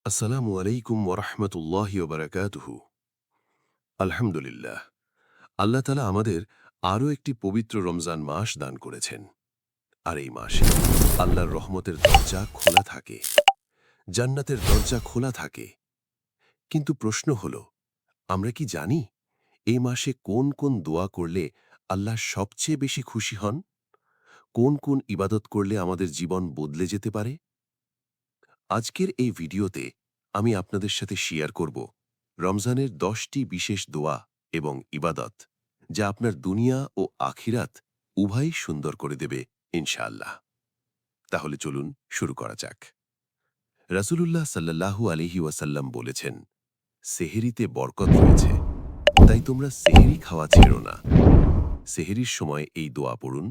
আসসালামু আলাইকুম ওরহমতুল্লাহি ওবরাকাতুহু। আলহামদুলিল্লাহ, আল্লাহ তালা আমাদের আরও একটি পবিত্র রমজান মাস দান করেছেন। আর এই মাসে আল্লাহর রহমতের দরজা খোলা থাকে, জান্নাতের দরজা খোলা থাকে। কিন্তু প্রশ্ন হল, আমরা কি জানি এই মাসে কোন কোন দোয়া করলে আল্লাহ সবচেয়ে বেশি খুশি হন? কোন কোন ইবাদত করলে আমাদের জীবন বদলে যেতে পারে? আজকের এই ভিডিওতে আমি আপনাদের সাথে শেয়ার করব রমজানের 10টি বিশেষ দোয়া এবং ইবাদত, যা আপনার দুনিয়া ও আখিরাত উভয়ই সুন্দর করে দেবে ইনশাআল্লাহ। তাহলে চলুন শুরু করা যাক। রাসূলুল্লাহ সাল্লাল্লাহু আলাইহি ওয়াসাল্লাম বলেছেন, সেহরিতে বরকত রয়েছে, তাই তোমরা সেহরি খাওয়া ছেড়ো না। সেহরির সময় এই দোয়া পড়ুন,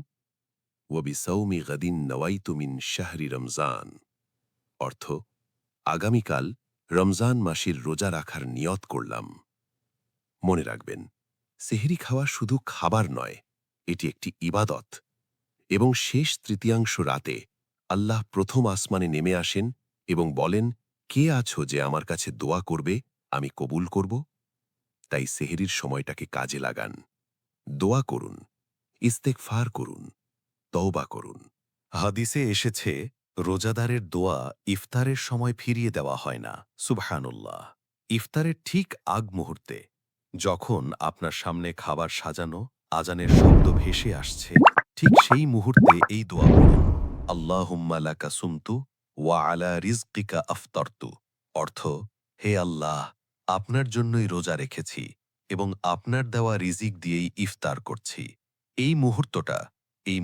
ওয়াবিসাউমি গাদিন নওয়াইতু মিন শাহরি রমজান। অর্থ, আগামীকাল রমজান মাসের রোজা রাখার নিয়ত করলাম। মনে রাখবেন, সেহরি খাওয়া শুধু খাবার নয়, এটি একটি ইবাদত। এবং শেষ তৃতীয়াংশ রাতে আল্লাহ প্রথম আসমানে নেমে আসেন এবং বলেন, কে আছো যে আমার কাছে দোয়া করবে, আমি কবুল করব? তাই সেহরির সময়টাকে কাজে লাগান। দোয়া করুন, ইস্তেগফার করুন, তওবা করুন। হাদিসে এসেছে, রোজাদারের দোয়া ইফতারের সময় ফিরিয়ে দেওয়া হয় না। সুবহানুল্লাহ। ইফতারের ঠিক আগ মুহূর্তে, যখন আপনার সামনে খাবার সাজানো, আজানের শব্দ ভেসে আসছে, ঠিক সেই মুহূর্তে এই দোয়া পড়ুন, আল্লাহুম্মা লাকা সুমতু ওয়া আলা রিজকিকা আফতারতু। অর্থ, হে আল্লাহ, আপনার জন্যই রোজা রেখেছি এবং আপনার দেওয়া রিজিক দিয়েই ইফতার করছি। এই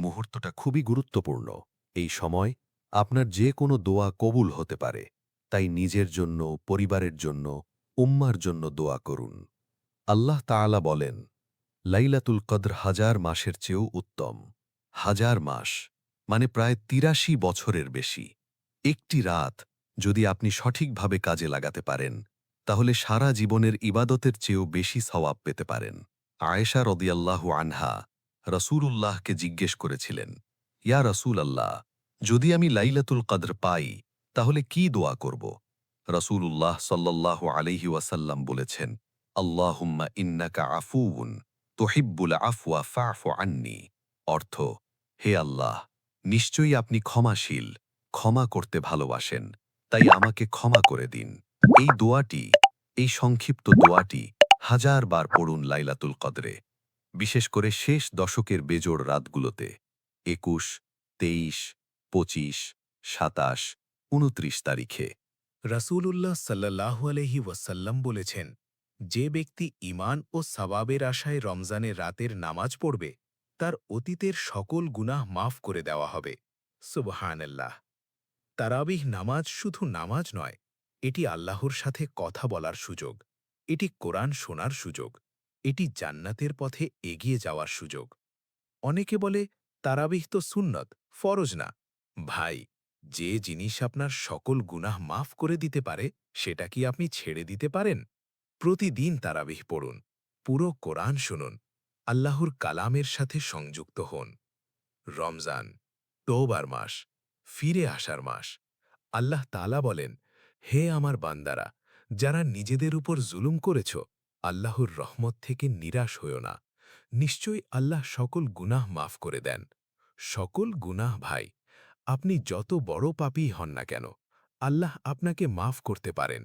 মুহূর্তটা খুবই গুরুত্বপূর্ণ। এই সময় আপনার যে কোনো দোয়া কবুল হতে পারে। তাই নিজের জন্য, পরিবারের জন্য, উম্মার জন্য দোয়া করুন। আল্লাহ তাআলা বলেন, লাইলাতুল কদর হাজার মাসের চেয়েও উত্তম। হাজার মাস মানে প্রায় ৮৩ বছরের বেশি। একটি রাত যদি আপনি সঠিকভাবে কাজে লাগাতে পারেন, তাহলে সারা জীবনের ইবাদতের চেয়েও বেশি সওয়াব পেতে পারেন। আয়েশা রাদিয়াল্লাহু আনহা রাসূলুল্লাহকে জিজ্ঞেস করেছিলেন, ইয়া রাসূল আল্লাহ, যদি আমি লাইলাতুল কদর পাই, তাহলে কি দোয়া করব? রাসূলুল্লাহ সাল্লাল্লাহু আলাইহি ওয়াসাল্লাম বলেছেন, আল্লাহুম্মা ইন্নাকা আফুউন তুহিব্বুল আফওয়া ফা'ফু আন্নি। অর্থ, হে আল্লাহ, নিশ্চয়ই আপনি ক্ষমাশীল, ক্ষমা করতে ভালোবাসেন, তাই আমাকে ক্ষমা করে দিন। এই দোয়াটি, এই সংক্ষিপ্ত দোয়াটি হাজার বার পড়ুন লাইলাতুল কদরে, বিশেষ করে শেষ দশকের বেজোড় রাতগুলোতে, ২১, ২৩, ২৫, ২৭, ২৯ তারিখে। রাসূলুল্লাহ সাল্লাল্লাহু আলাইহি ওয়াসাল্লাম বলেছেন, যে ব্যক্তি ঈমান ও সওয়াবের আশায় রমজানের রাতের নামাজ পড়বে, তার অতীতের সকল গুনাহ মাফ করে দেওয়া হবে। সুবহানাল্লাহ। তারাবিহ নামাজ শুধু নামাজ নয়, এটি আল্লাহর সাথে কথা বলার সুযোগ, এটি কোরআন শোনার সুযোগ, এটি জান্নাতের পথে এগিয়ে যাওয়ার সুযোগ। অনেকে বলে, তারাবিহ তো সুন্নত, ফরজ না। ভাই, যে জিনিস আপনার সকল গুনাহ মাফ করে দিতে পারে, সেটা কি আপনি ছেড়ে দিতে পারেন? প্রতিদিন তারাবিহ পড়ুন, পুরো কোরআন শুনুন, আল্লাহর কালামের সাথে সংযুক্ত হন। রমজান তওবার মাস, ফিরে আসার মাস। আল্লাহ তাআলা বলেন, হে আমার বান্দারা, যারা নিজেদের উপর জুলুম করেছ, আল্লাহর রহমত থেকে নিরাশ হইও না। নিশ্চয়ই আল্লাহ সকল গুনাহ মাফ করে দেন। সকল গুনাহ ভাই, আপনি যত বড় পাপী হন না কেন, আল্লাহ আপনাকে মাফ করতে পারেন।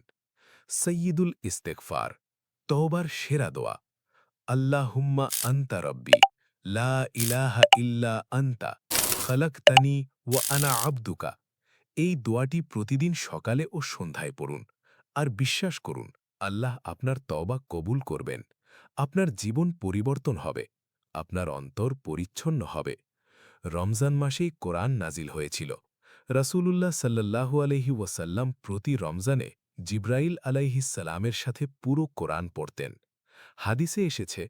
সৈয়দুল ইস্তেগফার, তওবার সেরা দোয়া। আল্লাহুম্মা আনতা রব্বি, লা ইলাহা ইল্লা আনতা, খালাকতানি ওয়া আনা আবদুকা। এই দোয়াটি প্রতিদিন সকালে ও সন্ধ্যায় পড়ুন, আর বিশ্বাস করুন, আল্লাহ আপনার তওবা কবুল করবেন। আপনার জীবন পরিবর্তন হবে, আপনার অন্তর পরিচ্ছন্ন হবে। রমজান মাসেই কোরআন নাজিল হয়েছিল। রাসূলুল্লাহ সাল্লাল্লাহু আলাইহি ওয়াসাল্লাম প্রতি রমজানে জিব্রাইল আলাইহিসসালামের সাথে পুরো কোরআন পড়তেন। হাদিসে এসেছে,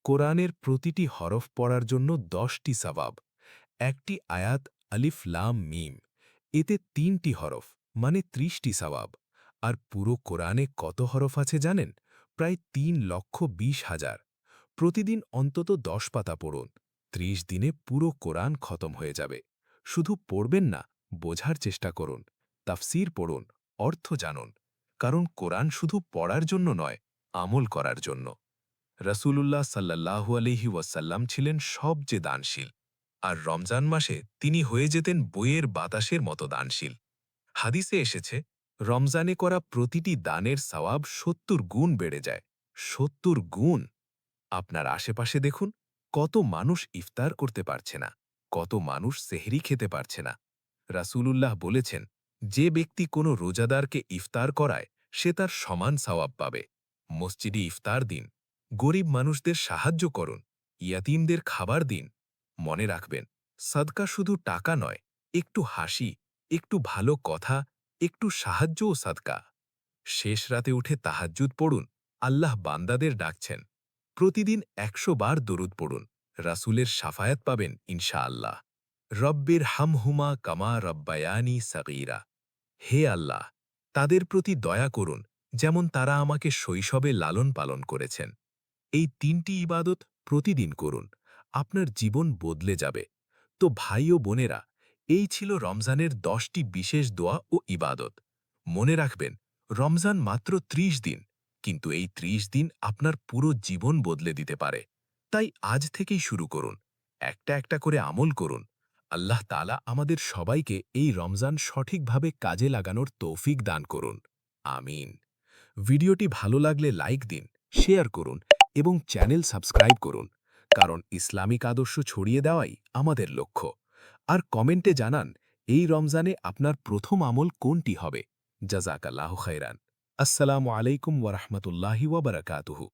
কোরআনের প্রতিটি হরফ পড়ার জন্য 10টি সওয়াব। একটি আয়াত আলিফ লাম মিম, এতে 3টি হরফ মানে 30টি সওয়াব। আর পুরো কোরআনে কত হরফ আছে জানেন? প্রায় 3,20,000। প্রতিদিন অন্তত 10 পাতা পড়ুন, 30 দিনে পুরো কোরআন খতম হয়ে যাবে। শুধু পড়বেন না, বোঝার চেষ্টা করুন, তাফসীর পড়ুন, অর্থ জানুন। কারণ কোরআন শুধু পড়ার জন্য নয়, আমল করার জন্য। রাসূলুল্লাহ সাল্লাল্লাহু আলাইহি ওয়াসাল্লাম ছিলেন সবচেয়ে দানশীল, আর রমজান মাসে তিনি হয়ে যেতেন বইয়ের বাতাসের মতো দানশীল। হাদিসে এসেছে, রমজানে করা প্রতিটি দানের সওয়াব ৭০ গুণ বেড়ে যায়। ৭০ গুণ! আপনার আশেপাশে দেখুন, কত মানুষ ইফতার করতে পারছে না, কত মানুষ সেহরি খেতে পারছে না। রাসূলুল্লাহ বলেছেন, যে ব্যক্তি কোনো রোজাদারকে ইফতার করায় সে তার সমান সওয়াব পাবে। মসজিদে ইফতার দিন, গরিব মানুষদের সাহায্য করুন, ইয়াতীমদের খাবার দিন। মনে রাখবেন, সাদকা শুধু টাকা নয়, একটু হাসি, একটু ভালো কথা, একটু সাহায্যও সাদকা। শেষ রাতে উঠে তাহাজ্জুদ পড়ুন, আল্লাহ বান্দাদের ডাকছেন। প্রতিদিন ১০০ বার দরুদ পড়ুন, রাসূলের শাফায়াত পাবেন ইনশাআল্লাহ। রব্বির হামহুমা কামা রব্বায়ানি সাগীরা। হে আল্লাহ, তাদের প্রতি দয়া করুন যেমন তারা আমাকে শৈশবে লালন পালন করেছেন। এই ৩টি ইবাদত প্রতিদিন করুন, আপনার জীবন বদলে যাবে। তো ভাই ও বোনেরা, এই ছিল রমজানের ১০টি বিশেষ দোয়া ও ইবাদত। মনে রাখবেন, রমজান মাত্র ৩০ দিন, কিন্তু এই ৩০ দিন আপনার পুরো জীবন বদলে দিতে পারে। তাই আজ থেকেই শুরু করুন, একটা একটা করে আমল করুন। আল্লাহ তাআলা আমাদের সবাইকে এই রমজান সঠিকভাবে কাজে লাগানোর তৌফিক দান করুন। আমিন। ভিডিওটি ভালো লাগলে লাইক দিন, শেয়ার করুন এবং চ্যানেল সাবস্ক্রাইব করুন, কারণ ইসলামিক আদর্শ ছড়িয়ে দেওয়াই আমাদের লক্ষ্য। আর কমেন্টে জানান, এই রমজানে আপনার প্রথম আমল কোনটি হবে। জাযাকাল্লাহু খাইরান। আসসালামু আলাইকুম ওয়া রাহমাতুল্লাহি ওয়া বারাকাতুহু।